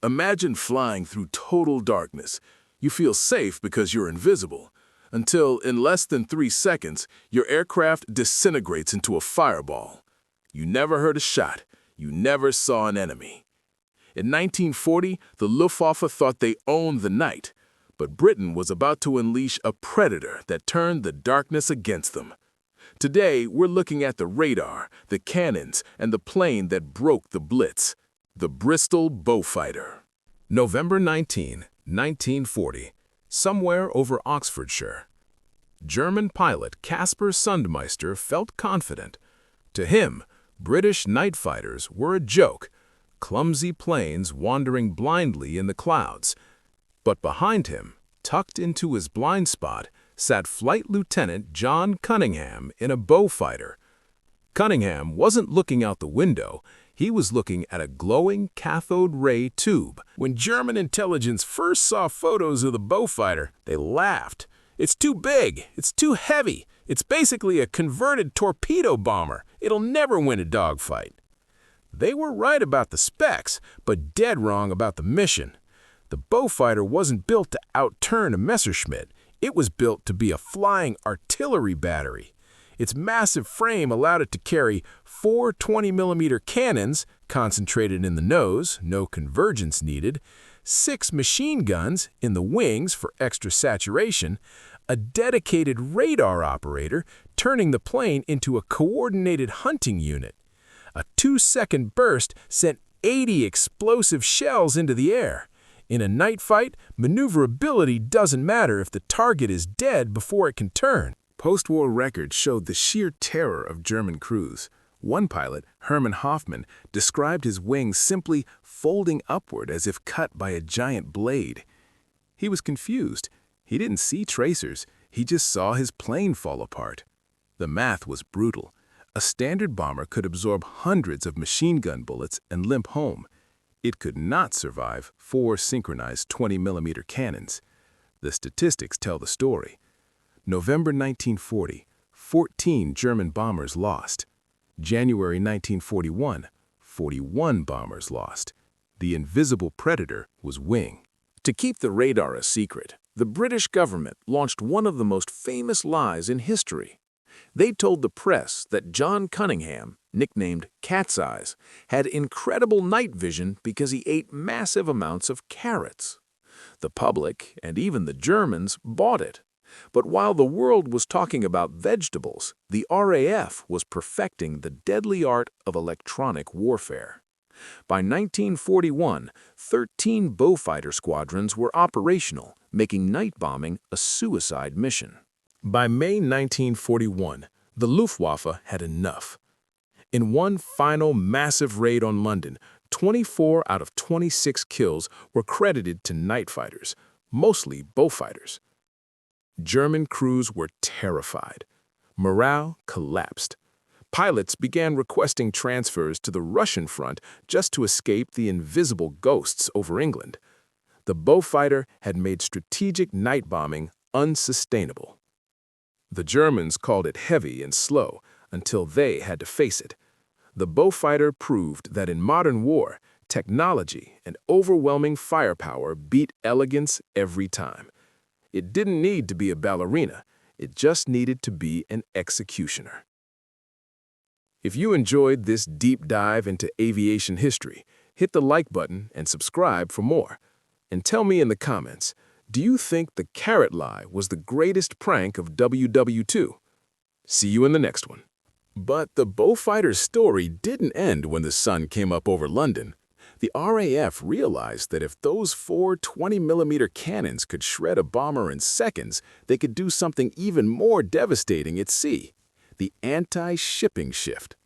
Imagine flying through total darkness. You feel safe because you're invisible, until in less than 3 seconds, your aircraft disintegrates into a fireball. You never heard a shot. You never saw an enemy. In 1940, the Luftwaffe thought they owned the night, but Britain was about to unleash a predator that turned the darkness against them. Today, we're looking at the radar, the cannons, and the plane that broke the Blitz, the Bristol Beaufighter. November 19, 1940, somewhere over Oxfordshire. German pilot Caspar Sundmeister felt confident. To him, British night fighters were a joke, clumsy planes wandering blindly in the clouds. But behind him, tucked into his blind spot, sat Flight Lieutenant John Cunningham in a Beaufighter. Cunningham wasn't looking out the window, he was looking at a glowing cathode ray tube. When German intelligence first saw photos of the Beaufighter, they laughed. "It's too big, it's too heavy, it's basically a converted torpedo bomber. It'll never win a dogfight." They were right about the specs, but dead wrong about the mission. The Beaufighter wasn't built to outturn a Messerschmitt. It was built to be a flying artillery battery. Its massive frame allowed it to carry 4 20mm cannons, concentrated in the nose, no convergence needed, 6 machine guns in the wings for extra saturation, a dedicated radar operator turning the plane into a coordinated hunting unit. A 2-second burst sent 80 explosive shells into the air. In a night fight, maneuverability doesn't matter if the target is dead before it can turn. Post-war records showed the sheer terror of German crews. One pilot, Hermann Hoffmann, described his wings simply folding upward as if cut by a giant blade. He was confused. He didn't see tracers. He just saw his plane fall apart. The math was brutal. A standard bomber could absorb hundreds of machine gun bullets and limp home. It could not survive 4 synchronized 20mm cannons. The statistics tell the story. November 1940, 14 German bombers lost. January 1941, 41 bombers lost. The invisible predator was wing. To keep the radar a secret, the British government launched one of the most famous lies in history. They told the press that John Cunningham, nicknamed Cat's Eyes, had incredible night vision because he ate massive amounts of carrots. The public, and even the Germans, bought it. But while the world was talking about vegetables, the RAF was perfecting the deadly art of electronic warfare. By 1941, 13 Beaufighter squadrons were operational, making night bombing a suicide mission. By May 1941, the Luftwaffe had enough. In one final massive raid on London, 24 out of 26 kills were credited to night fighters, mostly Beaufighters. German crews were terrified. Morale collapsed. Pilots began requesting transfers to the Russian front just to escape the invisible ghosts over England. The Beaufighter had made strategic night bombing unsustainable. The Germans called it heavy and slow until they had to face it. The Beaufighter proved that in modern war, technology and overwhelming firepower beat elegance every time. It didn't need to be a ballerina, it just needed to be an executioner. If you enjoyed this deep dive into aviation history, hit the like button and subscribe for more. And tell me in the comments, do you think the carrot lie was the greatest prank of WWII? See you in the next one. But the Beaufighter's story didn't end when the sun came up over London. The RAF realized that if those 4 20mm cannons could shred a bomber in seconds, they could do something even more devastating at sea: the anti-shipping shift.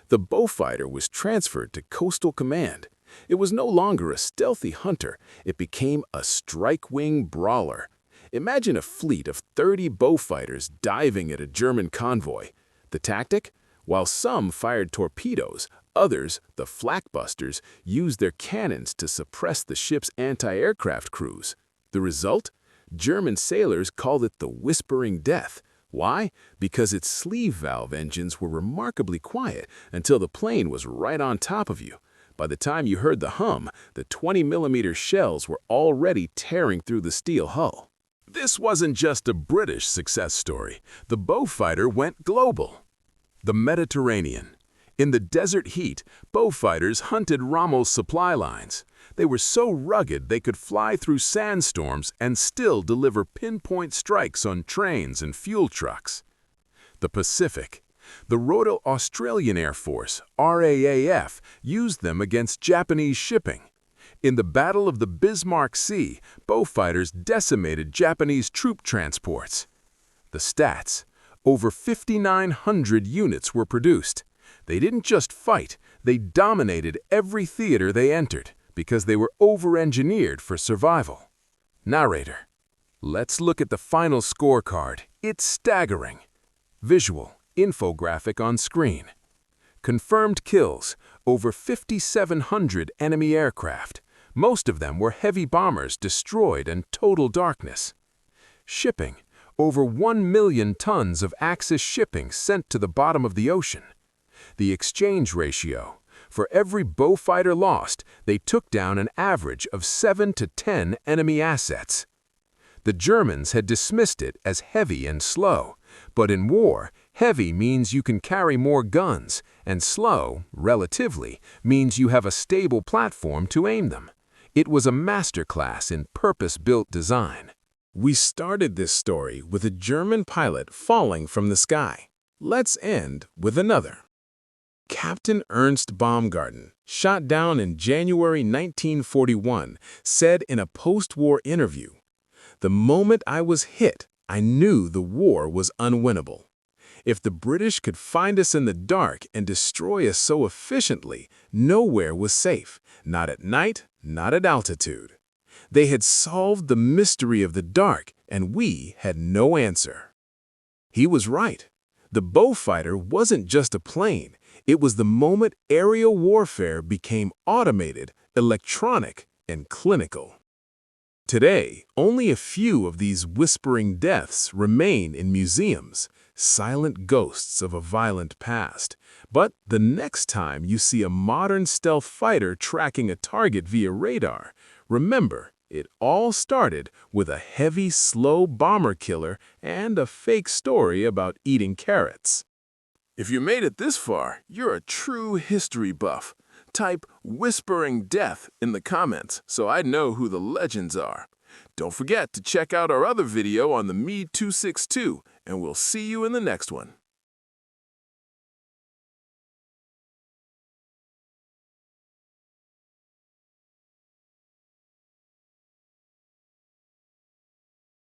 The Beaufighter was transferred to Coastal Command. It was no longer a stealthy hunter, it became a strike-wing brawler. Imagine a fleet of 30 Beaufighters diving at a German convoy. The tactic? While some fired torpedoes, others, the flakbusters, used their cannons to suppress the ship's anti-aircraft crews. The result? German sailors called it the Whispering Death. Why? Because its sleeve valve engines were remarkably quiet until the plane was right on top of you. By the time you heard the hum, the 20mm shells were already tearing through the steel hull. This wasn't just a British success story. The Beaufighter went global. The Mediterranean. In the desert heat, Beaufighters hunted Rommel's supply lines. They were so rugged they could fly through sandstorms and still deliver pinpoint strikes on trains and fuel trucks. The Pacific. The Royal Australian Air Force, RAAF, used them against Japanese shipping. In the Battle of the Bismarck Sea, Beaufighters decimated Japanese troop transports. The stats. Over 5,900 units were produced. They didn't just fight, they dominated every theater they entered because they were over-engineered for survival. Narrator. Let's look at the final scorecard. It's staggering. Visual. Infographic on screen. Confirmed kills, over 5,700 enemy aircraft. Most of them were heavy bombers destroyed and total darkness. Shipping, over 1 million tons of Axis shipping sent to the bottom of the ocean. The exchange ratio, for every Beaufighter lost, they took down an average of 7 to 10 enemy assets. The Germans had dismissed it as heavy and slow, but in war, heavy means you can carry more guns, and slow, relatively, means you have a stable platform to aim them. It was a masterclass in purpose-built design. We started this story with a German pilot falling from the sky. Let's end with another. Captain Ernst Baumgarten, shot down in January 1941, said in a post-war interview, "The moment I was hit, I knew the war was unwinnable. If the British could find us in the dark and destroy us so efficiently, nowhere was safe, not at night, not at altitude. They had solved the mystery of the dark, and we had no answer." He was right. The Beaufighter wasn't just a plane. It was the moment aerial warfare became automated, electronic, and clinical. Today, only a few of these whispering deaths remain in museums, silent ghosts of a violent past. But the next time you see a modern stealth fighter tracking a target via radar, remember, it all started with a heavy, slow bomber killer and a fake story about eating carrots. If you made it this far, you're a true history buff. Type "whispering death" in the comments so I know who the legends are. Don't forget to check out our other video on the Me-262, and we'll see you in the next one.